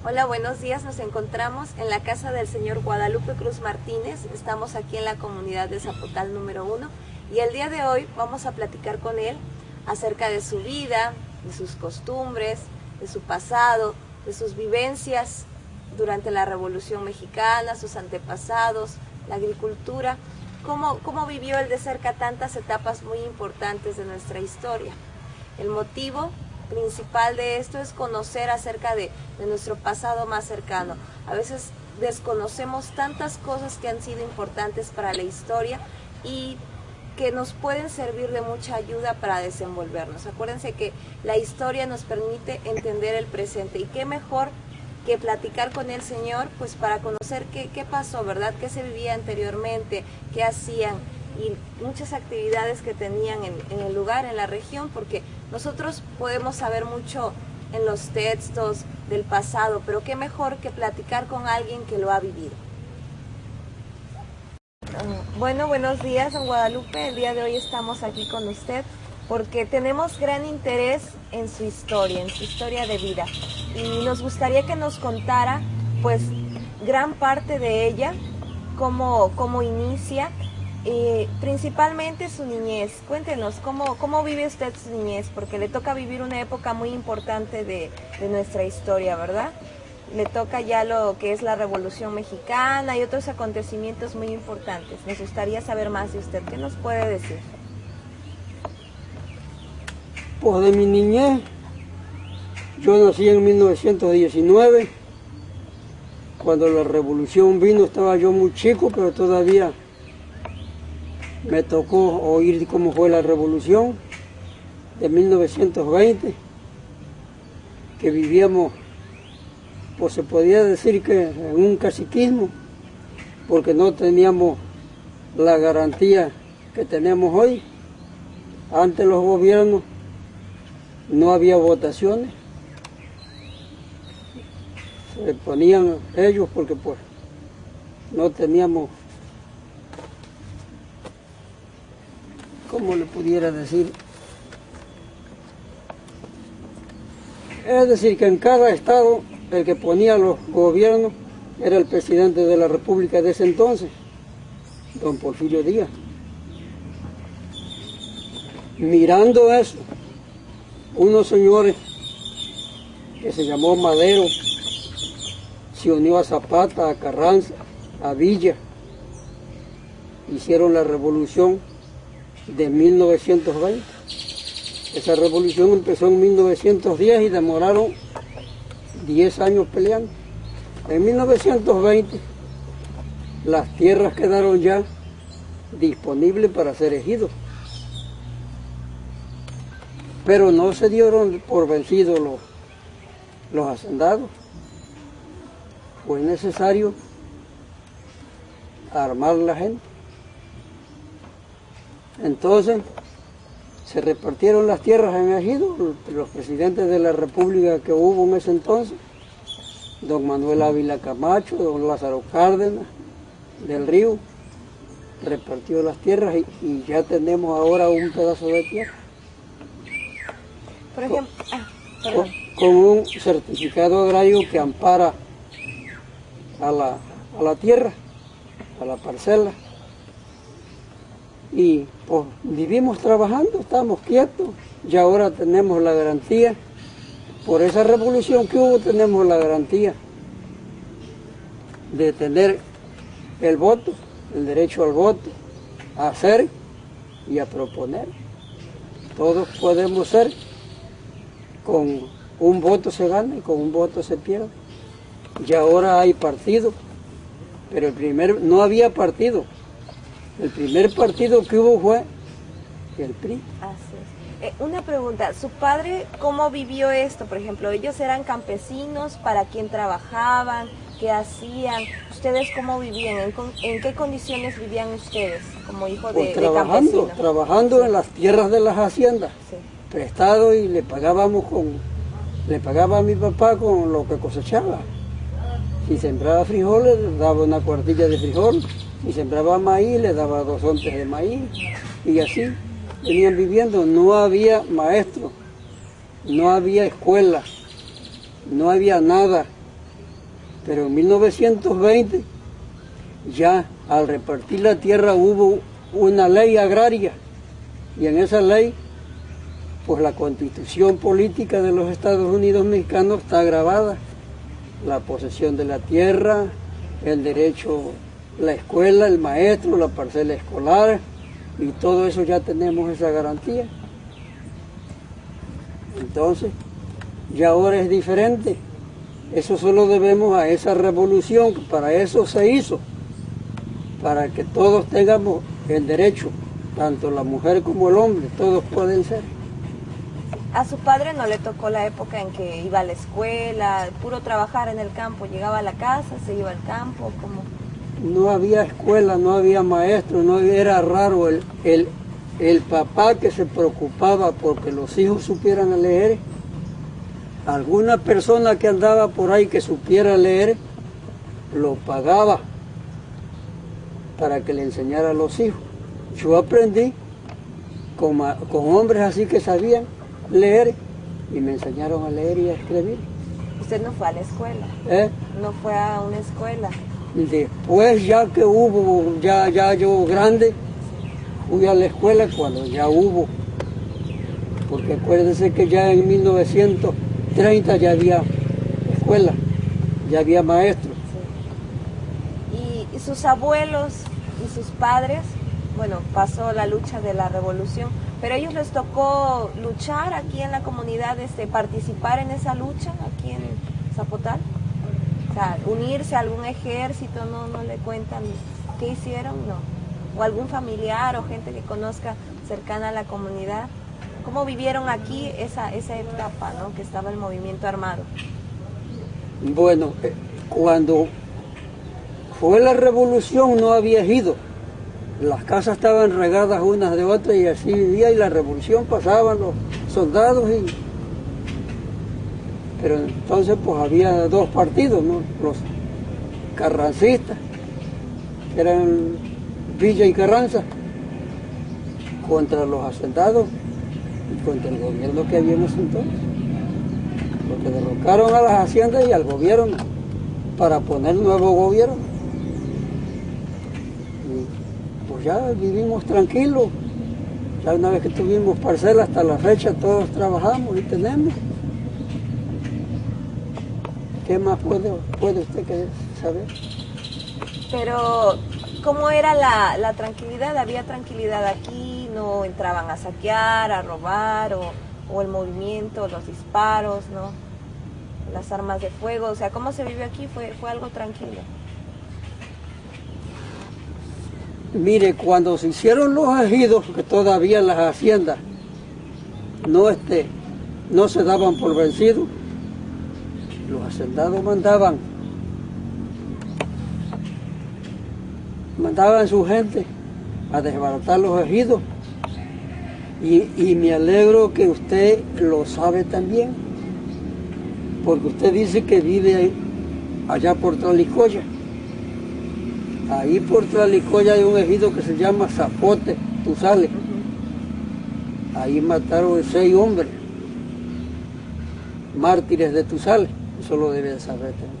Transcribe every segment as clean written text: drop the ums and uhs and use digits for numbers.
Hola, buenos días. Nos encontramos en la casa del señor Guadalupe Cruz Martínez. Estamos aquí en la comunidad de Zapotal número 1 y el día de hoy vamos a platicar con él acerca de su vida, de sus costumbres, de su pasado, de sus vivencias durante la Revolución Mexicana, sus antepasados, la agricultura, cómo vivió él de cerca tantas etapas muy importantes de nuestra historia. El motivo principal de esto es conocer acerca de nuestro pasado más cercano. A veces desconocemos tantas cosas que han sido importantes para la historia y que nos pueden servir de mucha ayuda para desenvolvernos. Acuérdense que la historia nos permite entender el presente y qué mejor que platicar con el Señor, pues para conocer qué pasó, ¿verdad? Qué se vivía anteriormente, qué hacían y muchas actividades que tenían en el lugar, en la región, porque nosotros podemos saber mucho en los textos del pasado, pero qué mejor que platicar con alguien que lo ha vivido. Bueno, buenos días, don Guadalupe. El día de hoy estamos aquí con usted porque tenemos gran interés en su historia de vida. Y nos gustaría que nos contara, pues, gran parte de ella, cómo inicia, principalmente su niñez. Cuéntenos, ¿cómo vive usted su niñez? Porque le toca vivir una época muy importante de nuestra historia, ¿verdad? Le toca ya lo que es la Revolución Mexicana y otros acontecimientos muy importantes. Nos gustaría saber más de usted. ¿Qué nos puede decir? Pues de mi niñez, yo nací en 1919, cuando la revolución vino estaba yo muy chico, pero todavía me tocó oír cómo fue la revolución de 1920, que vivíamos, pues se podía decir que en un caciquismo, porque no teníamos la garantía que tenemos hoy. Antes los gobiernos no había votaciones, se ponían ellos porque pues no teníamos, ¿cómo le pudiera decir? Es decir, que en cada estado el que ponía los gobiernos era el presidente de la República de ese entonces, don Porfirio Díaz. Mirando eso, unos señores que se llamó Madero se unió a Zapata, a Carranza, a Villa, hicieron la revolución de 1920. Esa revolución empezó en 1910 y demoraron 10 años peleando. En 1920 las tierras quedaron ya disponibles para ser ejidos, pero no se dieron por vencidos los hacendados. Fue necesario armar la gente. Entonces se repartieron las tierras en ejidos. Los presidentes de la República que hubo en ese entonces, don Manuel Ávila Camacho, don Lázaro Cárdenas del Río, repartió las tierras y ya tenemos ahora un pedazo de tierra. Por ejemplo, con un certificado agrario que ampara a la tierra, a la parcela. Y pues vivimos trabajando, estamos quietos, y ahora tenemos la garantía. Por esa revolución que hubo tenemos la garantía de tener el voto, el derecho al voto, a hacer y a proponer. Todos podemos ser, con un voto se gana y con un voto se pierde. Y ahora hay partido, pero no había partido. El primer partido que hubo fue el PRI. Así es. Una pregunta, ¿su padre cómo vivió esto? Por ejemplo, ellos eran campesinos, ¿para quién trabajaban? ¿Qué hacían? ¿Ustedes cómo vivían? ¿En qué condiciones vivían ustedes como hijo de campesino? Trabajando sí, en las tierras de las haciendas, sí, prestado, y le pagaba a mi papá con lo que cosechaba. Si sembraba frijoles, le daba una cuartilla de frijol. Si sembraba maíz, le daba 2 ontes de maíz. Y así venían viviendo. No había maestros, no había escuela, no había nada. Pero en 1920 ya al repartir la tierra hubo una ley agraria y en esa ley pues la constitución política de los Estados Unidos mexicanos está grabada, la posesión de la tierra, el derecho, la escuela, el maestro, la parcela escolar y todo eso ya tenemos esa garantía. Entonces, ya ahora es diferente. Eso solo debemos a esa revolución, que para eso se hizo, para que todos tengamos el derecho, tanto la mujer como el hombre, todos pueden ser. A su padre no le tocó la época en que iba a la escuela, puro trabajar en el campo, llegaba a la casa, se iba al campo, como... No había escuela, no había maestro, era raro el papá que se preocupaba porque los hijos supieran leer. Alguna persona que andaba por ahí que supiera leer, lo pagaba para que le enseñara a los hijos. Yo aprendí con hombres así que sabían leer y me enseñaron a leer y a escribir. ¿Usted no fue a la escuela? ¿No fue a una escuela? Después ya que hubo, ya yo grande, fui a la escuela cuando ya hubo, porque acuérdense que ya en 1930 ya había escuela, ya había maestros. Sí. ¿Y sus abuelos y sus padres? Bueno, pasó la lucha de la revolución, pero a ellos les tocó luchar aquí en la comunidad, participar en esa lucha aquí en Zapotal. O sea, unirse a algún ejército, no le cuentan qué hicieron, no. O algún familiar o gente que conozca cercana a la comunidad. ¿Cómo vivieron aquí esa etapa, ¿no? Que estaba el movimiento armado? Bueno, cuando fue la revolución no había ejido. Las casas estaban regadas unas de otras y así vivía, y la revolución pasaban los soldados pero entonces pues había dos partidos, ¿no? Los carrancistas, que eran Villa y Carranza, contra los hacendados y contra el gobierno que había en ese entonces. Porque derrocaron a las haciendas y al gobierno para poner nuevo gobierno. Y pues ya vivimos tranquilos. Ya una vez que tuvimos parcela hasta la fecha todos trabajamos y tenemos. ¿Qué más puede usted querer saber? Pero, ¿cómo era la tranquilidad? ¿Había tranquilidad aquí? ¿No entraban a saquear, a robar? ¿O el movimiento, los disparos, ¿no? Las armas de fuego? O sea, ¿cómo se vivió aquí? ¿Fue algo tranquilo? Mire, cuando se hicieron los ejidos, que todavía las haciendas no se daban por vencidos, los hacendados mandaban su gente a desbaratar los ejidos y me alegro que usted lo sabe también, porque usted dice que vive allá por Tralicoya. Ahí por Tralicoya hay un ejido que se llama Zapote, Tuzales. Ahí mataron 6 hombres, mártires de Tuzales. Eso lo debe de saber también.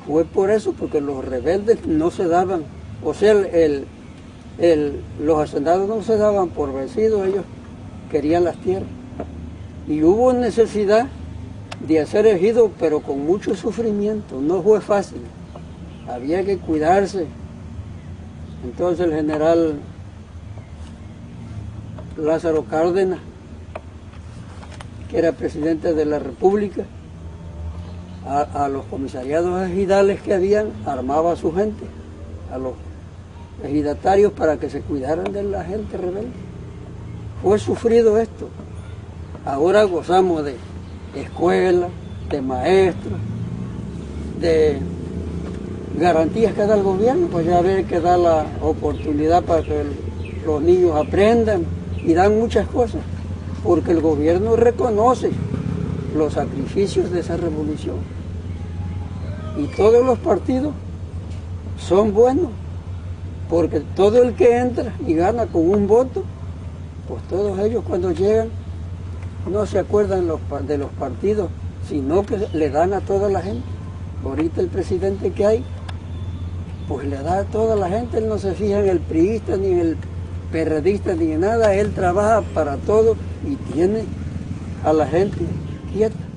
Fue por eso, porque los rebeldes no se daban, o sea, los hacendados no se daban por vencidos, ellos querían las tierras. Y hubo necesidad de hacer ejido, pero con mucho sufrimiento, no fue fácil. Había que cuidarse. Entonces el general Lázaro Cárdenas, que era presidente de la República, a los comisariados ejidales que habían, armaba a su gente, a los ejidatarios para que se cuidaran de la gente rebelde. Fue sufrido esto. Ahora gozamos de escuela, de maestros, de garantías que da el gobierno, pues ya ve que da la oportunidad para que los niños aprendan y dan muchas cosas, porque el gobierno reconoce los sacrificios de esa revolución. Y todos los partidos son buenos, porque todo el que entra y gana con un voto, pues todos ellos cuando llegan no se acuerdan de los partidos, sino que le dan a toda la gente. Ahorita el presidente que hay, pues le da a toda la gente, él no se fija en el priista, ni en el perredista, ni en nada, él trabaja para todo y tiene a la gente quieta.